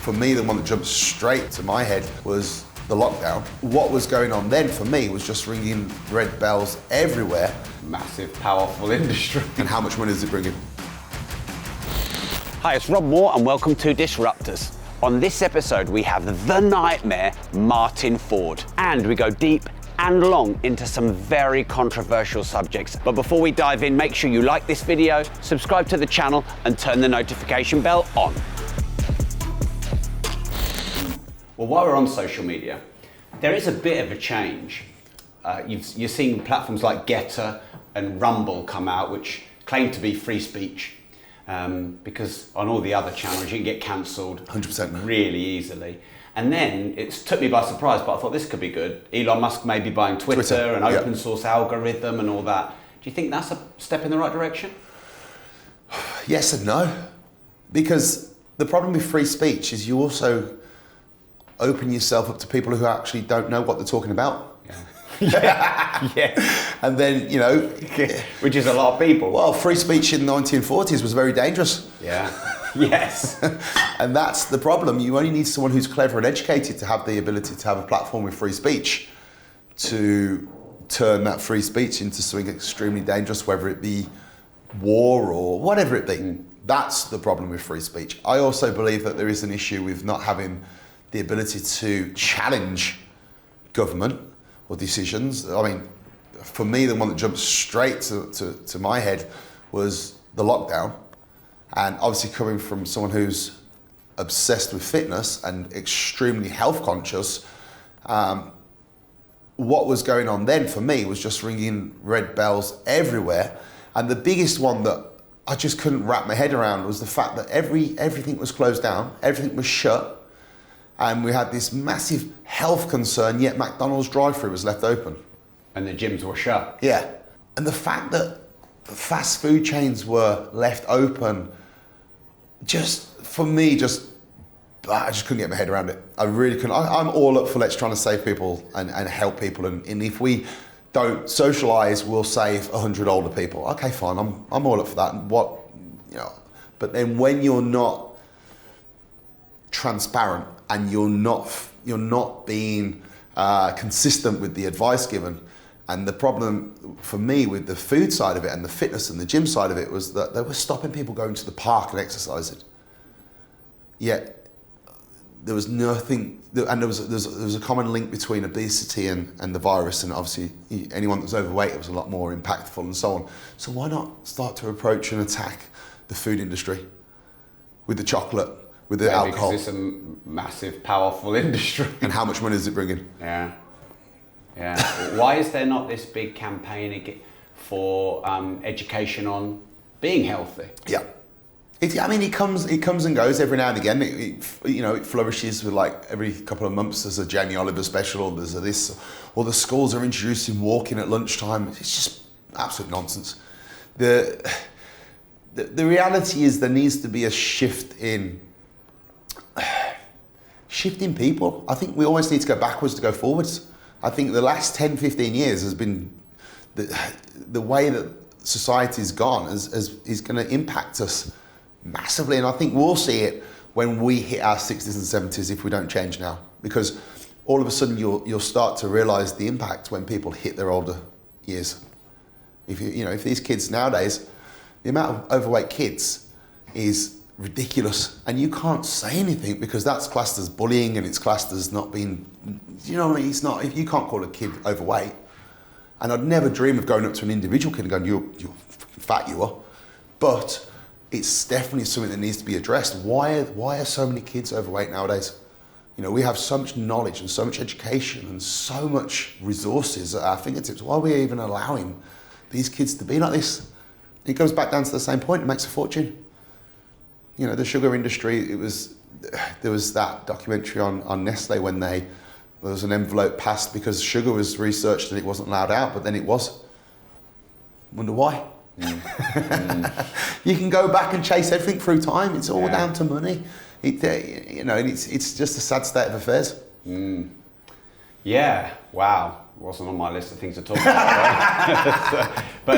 For me, the one that jumped straight to my head was the lockdown. What was going on then for me was just ringing red bells everywhere. Massive, powerful industry. And how much money is it bringing? Hi, it's Rob Moore and welcome to Disruptors. On this episode, we have the nightmare, Martyn Ford. And we go deep and long into some very controversial subjects. But before we dive in, make sure you like this video, subscribe to the channel and turn the notification bell on. Well, while we're on social media, there is a bit of a change. You're seeing platforms like Getter and Rumble come out, which claim to be free speech, because on all the other channels you can get cancelled 100% really easily. And then it took me by surprise, but I thought this could be good. Elon Musk may be buying Twitter and open source algorithm and all that. Do you think that's a step in the right direction? Yes and no. Because the problem with free speech is you also open yourself up to people who actually don't know what they're talking about. Yeah. And then, you know... Which is a lot of people. Well, free speech in the 1940s was very dangerous. Yeah. Yes. And that's the problem. You only need someone who's clever and educated to have the ability to have a platform with free speech to turn that free speech into something extremely dangerous, whether it be war or whatever it be. That's the problem with free speech. I also believe that there is an issue with not having the ability to challenge government or decisions. I mean, for me, the one that jumped straight to my head was the lockdown. And obviously coming from someone who's obsessed with fitness and extremely health conscious, what was going on then for me was just ringing red bells everywhere. And the biggest one that I just couldn't wrap my head around was the fact that everything was closed down, everything was shut, and we had this massive health concern, yet McDonald's drive-thru was left open. And the gyms were shut. Yeah. And the fact that fast food chains were left open, just, for me, I just couldn't get my head around it. I really couldn't. I'm all up for let's trying to save people and help people. And if we don't socialise, we'll save 100 older people. Okay, fine, I'm all up for that. But then when you're not transparent and you're not being consistent with the advice given, and the problem for me with the food side of it and the fitness and the gym side of it was that they were stopping people going to the park and exercising. Yet there was nothing, and there was a common link between obesity and the virus, and obviously anyone that was overweight, it was a lot more impactful and so on. So why not start to approach and attack the food industry with the chocolate, with the alcohol? Because it's a massive, powerful industry. And how much money is it bringing? Yeah. Why is there not this big campaign for education on being healthy? Yeah. It comes and goes every now and again. It flourishes with like every couple of months. There's a Jamie Oliver special, or there's this, or the schools are introducing walking at lunchtime. It's just absolute nonsense. The reality is there needs to be a shift in people. I think we always need to go backwards to go forwards. I think the last 10, 15 years has been the way that society's gone is going to impact us massively. And I think we'll see it when we hit our 60s and 70s if we don't change now. Because all of a sudden you'll start to realise the impact when people hit their older years. If these kids nowadays, the amount of overweight kids is ridiculous, and you can't say anything because that's classed as bullying and it's classed as not being, it's not, if you can't call a kid overweight. And I'd never dream of going up to an individual kid and going, you're fat, you are. But it's definitely something that needs to be addressed. Why are so many kids overweight nowadays? We have so much knowledge and so much education and so much resources at our fingertips. Why are we even allowing these kids to be like this? It goes back down to the same point. It makes a fortune. The sugar industry, there was that documentary on Nestle when there was an envelope passed because sugar was researched and it wasn't allowed out, but then it was. Wonder why? You can go back and chase everything through time. It's all down to money. It's just a sad state of affairs. Yeah, wow. wasn't on my list of things to talk about. But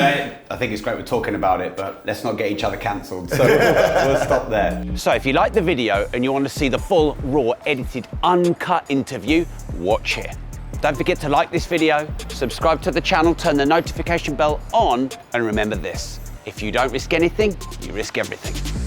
I think it's great we're talking about it, but let's not get each other cancelled. So we'll stop there. So if you like the video and you want to see the full, raw, edited, uncut interview, watch here. Don't forget to like this video, subscribe to the channel, turn the notification bell on, and remember this: if you don't risk anything, you risk everything.